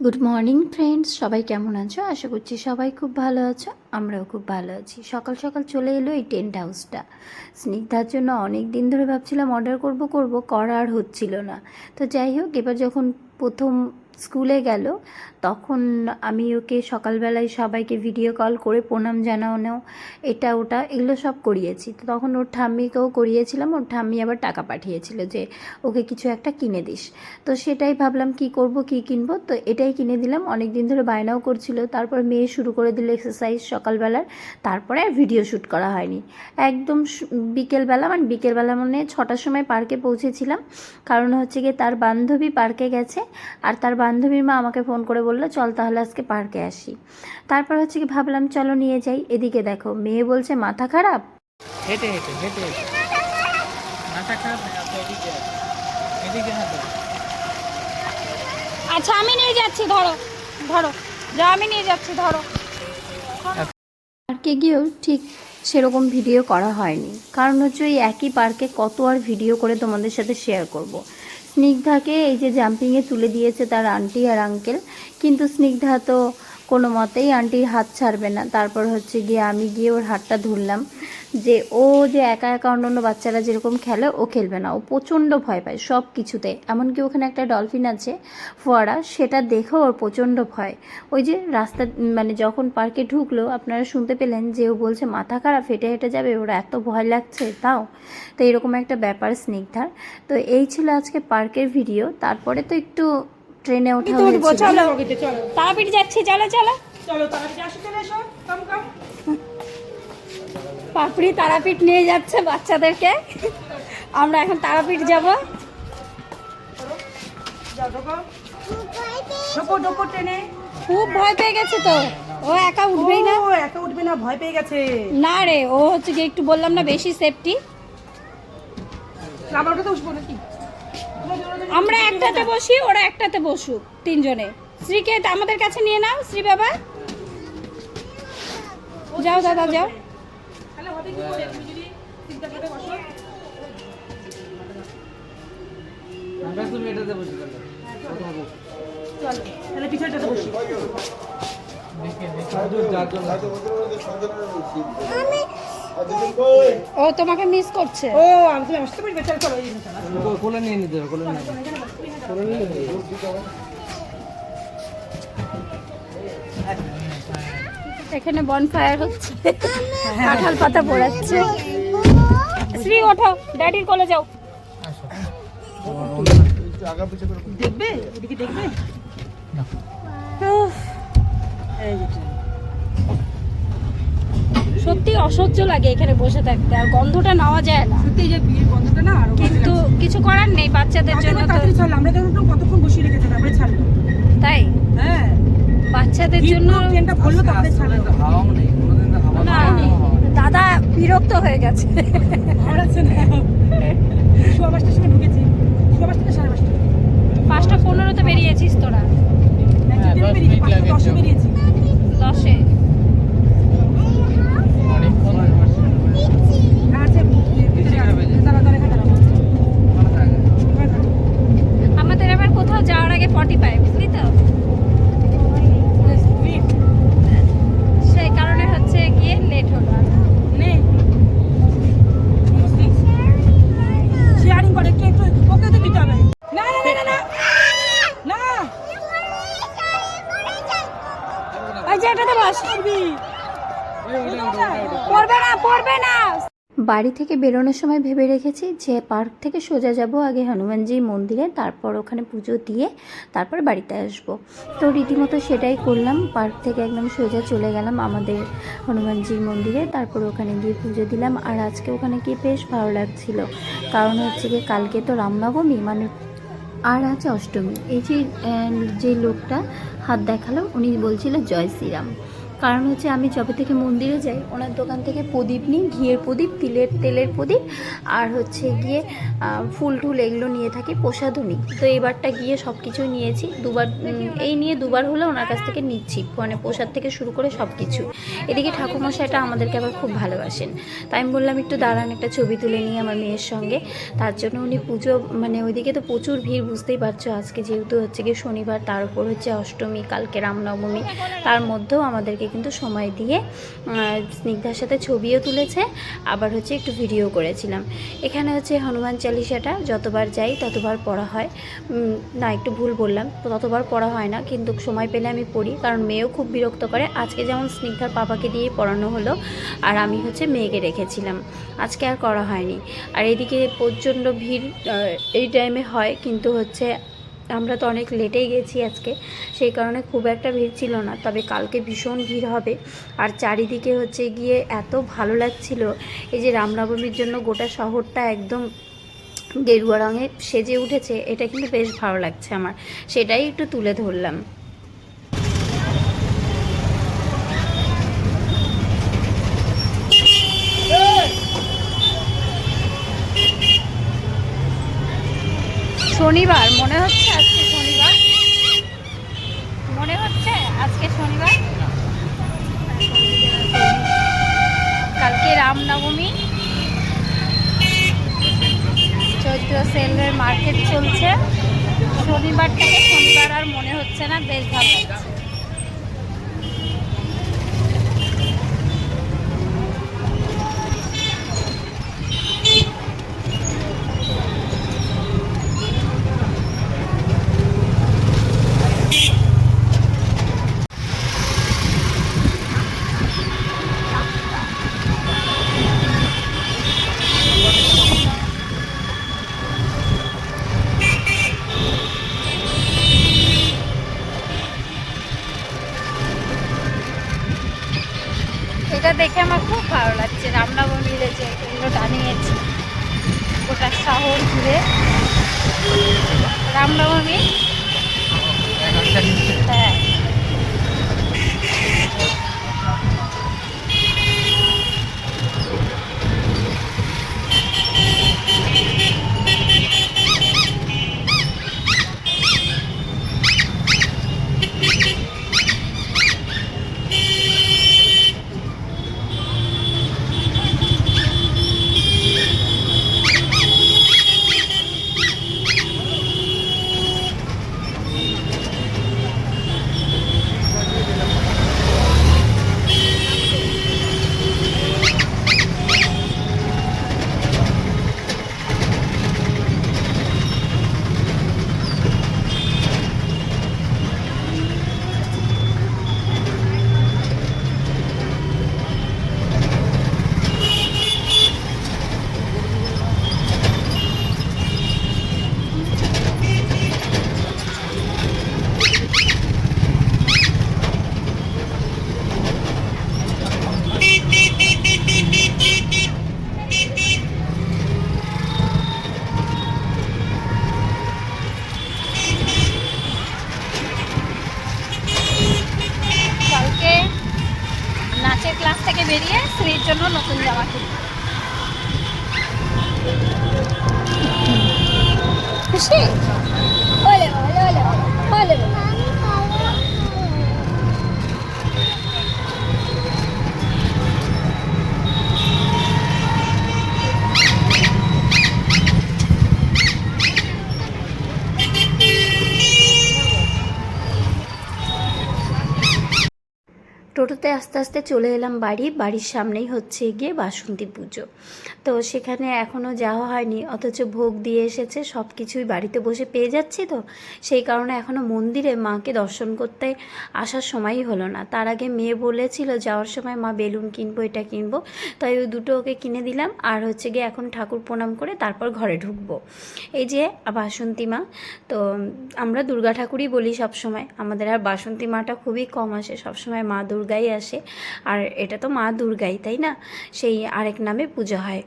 Good morning friends, সবাই কেমন আছো? আশা করছি সবাই খুব ভালো আছো। আমরাও খুব ভালো আছি। সকাল সকাল চলে এলো এই টেন্ট হাউসটা। স্নিগ্ধার জন্য অনেক দিন ধরে ভাবছিলাম অর্ডার করব করা আর হচ্ছিল না। তো যাই হোক, এবার যখন প্রথম স্কুলে গেল তখন আমি ওকে সকালবেলায় সবাইকে ভিডিও কল করে প্রণাম জানানো, এটা ওটা এগুলো সব করিয়েছি। তো তখন ওর ঠাম্মিকেও করিয়েছিলাম, ওর ঠাম্মি আবার টাকা পাঠিয়েছিল যে ওকে কিছু একটা কিনে দিস। তো সেটাই ভাবলাম কি করব কি কিনবো, তো এটাই কিনে দিলাম। অনেক দিন ধরে বায়নাও করছিল। তারপর মেয়ে শুরু করে দিল এক্সারসাইজ সকালবেলার। তারপরে আর ভিডিও শ্যুট করা হয়নি। একদম বিকেলবেলা মানে 6টার সময় পার্কে পৌঁছেছিলাম। কারণ হচ্ছে গিয়ে তার বান্ধবী পার্কে গেছে, আর তার বান্ধবীর মা আমাকে ফোন করে বললো চল তাহলে আজকে পার্কে আসি। তারপর হচ্ছে কি ভাবলাম চলো নিয়ে যাই। এদিকে দেখো মেয়ে বলছে মাথা খারাপ। হেঁটে হেঁটে হেঁটে হেঁটে মাথা খারাপ না, আপনি এদিকে এদিকে হাঁটো। আচ্ছা আমি নিয়ে যাচ্ছি, ধরো ধরো যা, আমি নিয়ে যাচ্ছি, ধরো। পার্কে গিয়েও ঠিক সেরকম ভিডিও করা হয়নি, কারণ হচ্ছে ওই একই পার্কে কত আর ভিডিও করে তোমাদের সাথে শেয়ার করব। স্নিগ্ধাকে এই যে জাম্পিংয়ে তুলে দিয়েছে তার আন্টি আর আঙ্কেল, কিন্তু স্নিগ্ধা তো কোনো মতেই আন্টির হাত ছাড়বে না। তারপর হচ্ছে গিয়ে আমি গিয়ে ওর হাতটা ধরলাম, যে ও যে একা একা অন্য বাচ্চারা যেরকম খেলে ও খেলবে না। ও প্রচণ্ড ভয় পায় সব কিছুতে, এমনকি ওখানে একটা ডলফিন আছে ফোয়ারা, সেটা দেখেও ওর প্রচণ্ড ভয়। ওই যে রাস্তা মানে যখন পার্কে ঢুকলো আপনারা শুনতে পেলেন যে ও বলছে মাথা খারাপ, হেঁটে হেঁটে যাবে, ওর এত ভয় লাগছে তাও। তো এরকম একটা ব্যাপার স্নিগ্ধার। তো এই ছিল আজকে পার্কের ভিডিও। তারপরে তো একটু ট্রেনে ওঠা হয়েছিল। চলো তারাপীঠ যাচ্ছি, চলো চলো চলো তাড়াতাড়ি আসো, চলে এসো, কাম কাম। পাপড়ি তারাপীঠ নিয়ে যাচ্ছে বাচ্চাদেরকে। আমরা এখন তারাপীঠ যাব। যাও ঢোকো, ঢোকো ঢোকো ট্রেনে। খুব ভয় পেয়ে গেছে তো, ও একা উঠবেই না। ও একা উঠবে না, ভয় পেয়ে গেছে। না রে, ও হচ্ছে গিয়ে একটু বললাম না বেশি সেফটি। আমার ওটাতে উঠবো নাকি? আমরা একটাতে বসি, ওরা একটাতে বসুক, তিনজনে। শ্রীকে আমাদের কাছে নিয়ে নাও, শ্রী বাবা যাও, দাদা যাও। তাহলে হবে কি করে, তুমি যদি চিন্তা করে বসো। আমরা তুমি এটাতে বসে গেল। চলো তাহলে পিছনটাতে বসি। দেখে দেখে যার জন্য ও তোমাকে মিস করছে। ও আমি তুমি আসতে পারবে, চলো চলো এই দিন চলো। কোলে নিয়ে নিতে হবে, কোলে নিয়ে কোলে নিয়ে এখানে বনফায়ার হচ্ছে, কাঁঠাল পাতা পোড়াচ্ছে। শ্রী ওঠো, ড্যাডির কোলে যাও। দেখবে এদিকে, দেখবে উফ, এই যে ট্রেন। সত্যি অসহ্য লাগে এখানে বসে থাকতে, আর গন্ধটা নেওয়া যায় না। সত্যি এই যে ভিড় বন্ধটা না, আরো কিন্তু কিছু করার নেই, বাচ্চাদের জন্য তো। তাড়াতাড়ি ছাড়লো, আমরা দেখুন কতক্ষণ বসিয়ে রেখেছে তারপরে ছাড়লো। তাই হ্যাঁ বাচ্চাদের জন্য ট্রেনটা ভরলো তারপরে ছাড়লো। হাওয়াও নেই, কোনোদিন তো হাওয়া না, দাদা বিরক্ত হয়ে গেছে। আমার আছে না, সোয়া 5টার সময় ঢুকেছি, সোয়া 5টা 5:30। 5:15-তে বেরিয়েছিস তোরা? একদিন বেরিয়েছি, 5:10 বেরিয়েছি। 10-এ অনেকক্ষণ আছে দাঁড়া দাঁড়া এখানে দাঁড়াবো। আমাদের এবার কোথাও যাওয়ার আগে পটি পায়, বুঝলি তো? সেই কারণে হচ্ছে গিয়ে লেট হলো। নে শেয়ারিং করে, একটু একটু ওকে তো দিতে হবে। না না না না না, ওই যে এটাতে বস। পড়বে না। বাড়ি থেকে বেরোনোর সময় ভেবে রেখেছি যে পার্ক থেকে সোজা যাব আগে হনুমানজি মন্দিরে, তারপর ওখানে পুজো দিয়ে তারপর বাড়িতে আসব। তো রীতিমতো সেটাই করলাম। পার্ক থেকে একদম সোজা চলে গেলাম আমাদের হনুমানজির মন্দিরে, তারপর ওখানে গিয়ে পুজো দিলাম। আর আজকে ওখানে গিয়ে বেশ ভালো লাগছিল, কারণ হচ্ছে কি কালকে তো রামনবমী মানে, আর আজ অষ্টমী। এই যে যে লোকটা হাত দেখালো উনি বলছিল জয় শ্রীরাম। কারণ হচ্ছে আমি যবে থেকে মন্দিরে যাই ওনার দোকান থেকে প্রদীপ নিই, ঘিয়ের প্রদীপ, তেলের প্রদীপ, আর হচ্ছে গিয়ে ফুল টুল এগুলো নিয়ে থাকি, প্রসাদও নিই। তো এবারটা গিয়ে সব কিছুই নিয়েছি, এই নিয়ে দুবার হলে ওনার কাছ থেকে নিচ্ছি, মানে প্রসাদ থেকে শুরু করে সব কিছু। এদিকে ঠাকুরমশাইটা আমাদেরকে আবার খুব ভালোবাসেন, তাই আমি বললাম একটু দাঁড়ান, একটা ছবি তুলে নিই আমার মেয়ের সঙ্গে। তার জন্য উনি পুজো, মানে ওইদিকে তো প্রচুর ভিড়, বুঝতেই পারছো, আজকে যেহেতু হচ্ছে গিয়ে শনিবার, তার উপর হচ্ছে অষ্টমী, কালকে রামনবমী, তার মধ্যেও আমাদেরকে কিন্তু সময় দিয়ে স্নিগ্ধার সাথে ছবিও তুলেছে, আবার হচ্ছে একটু ভিডিও করেছিলাম। এখানে হচ্ছে হনুমান চালিসাটা যতবার যাই ততবার পড়া হয়, না একটু ভুল বললাম, ততবার পড়া হয় না, কিন্তু সময় পেলে আমি পড়ি, কারণ মেয়েও খুব বিরক্ত করে। আজকে যেমন স্নিগ্ধার পাপাকে দিয়ে পড়ানো হলো, আর আমি হচ্ছে মেয়েকে রেখেছিলাম, আজকে আর করা হয়নি। আর এদিকে প্রচণ্ড ভিড় এই টাইমে হয়, কিন্তু হচ্ছে আমরা তো অনেক লেটেই গেছি আজকে, সেই কারণে খুব একটা ভিড় ছিল না, তবে কালকে ভীষণ ভিড় হবে। আর চারিদিকে হচ্ছে গিয়ে এত ভালো লাগছিল, এই যে রামনবমীর জন্য গোটা শহরটা একদম গেরুয়া রঙে সেজে উঠেছে, এটা কিন্তু বেশ ভালো লাগছে আমার, সেটাই একটু তুলে ধরলাম। শনিবার মনে হচ্ছে, আজকে শনিবার মনে হচ্ছে, আজকে শনিবার, কালকে রামনবমী, 14 সেলের মার্কেট চলছে, শনিবারটাকে শনিবার আর মনে হচ্ছে না, বেশ ভালো লাগছে। এটা দেখে আমার খুব ভালো লাগছে, রামনবমীর যে এগুলো টানিয়েছে গোটা শহর ঘুরে, রামনবমী, হ্যাঁ। নাচের ক্লাস থেকে বেরিয়ে স্ত্রীর জন্য নতুন জামা কিনবো। খুশি? ওলে ওলে ওলে ওলে ওলে। টোটোতে আস্তে আস্তে চলে এলাম বাড়ির সামনেই হচ্ছে গিয়ে বাসন্তী পুজো। তো সেখানে এখনও যাওয়া হয়নি, অথচ ভোগ দিয়ে এসেছে, সব কিছুই বাড়িতে বসে পেয়ে যাচ্ছি, তো সেই কারণে এখনও মন্দিরে মাকে দর্শন করতে আসার সময়ই হলো না। তার আগে মেয়ে বলেছিল যাওয়ার সময় মা বেলুন কিনবো, এটা কিনবো, তাই ওই দুটো ওকে কিনে দিলাম। আর হচ্ছে গিয়ে এখন ঠাকুর প্রণাম করে তারপর ঘরে ঢুকবো। এই যে বাসন্তী মা, তো আমরা দুর্গা ঠাকুরই বলি সব সময়, আমাদের আর বাসন্তী মাটা খুবই কম আসে, সবসময় মা দুর্গাই আসে, আর এটা তো মা দুর্গাই, তাই না, সেই আরেক নামে পুজো হয়।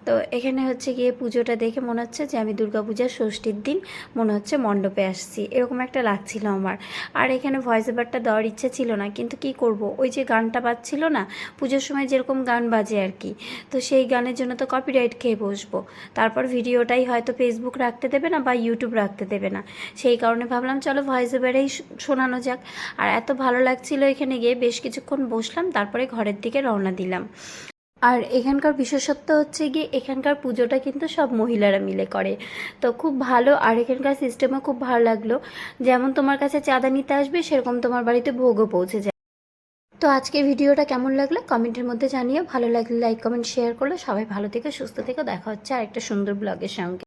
তো এখানে হচ্ছে গিয়ে পুজোটা দেখে মনে হচ্ছে যে আমি দুর্গাপূজার ষষ্ঠীর দিন মনে হচ্ছে মণ্ডপে আসছি, এরকম একটা লাগছিল আমার। আর এখানে ভয়েস ওভারটা দেওয়ার ইচ্ছে ছিল না, কিন্তু কি করব, ওই যে গানটা বাজছিল না, পুজোর সময় যেরকম গান বাজে আর কি, তো সেই গানের জন্য তো কপিরাইট খেয়ে বসবো। তারপর ভিডিওটাই হয়তো ফেসবুক রাখতে দেবে না বা ইউটিউব রাখতে দেবে না, সেই কারণে ভাবলাম চলো ভয়েস ওভারেই শোনানো যাক। আর এত ভালো লাগছিল এখানে গিয়ে, বেশ কিছুক্ষণ বসলাম, তারপরে ঘরের দিকে রওনা দিলাম। আর এখানকার বিশেষত্ব হচ্ছে গিয়ে এখানকার পুজোটা কিন্তু সব মহিলারা মিলে করে, তো খুব ভালো। আর এখানকার সিস্টেমও খুব ভালো লাগলো, যেমন তোমার কাছে চাঁদা নিতে আসবে সেরকম তোমার বাড়িতে ভোগও পৌঁছে যায়। তো আজকে ভিডিওটা কেমন লাগলো কমেন্টের মধ্যে জানিও, ভালো লাগলে লাইক কমেন্ট শেয়ার করলে। সবাই ভালো থেকো, সুস্থ থেকো, দেখা হচ্ছে আর একটা সুন্দর ব্লগের সঙ্গে।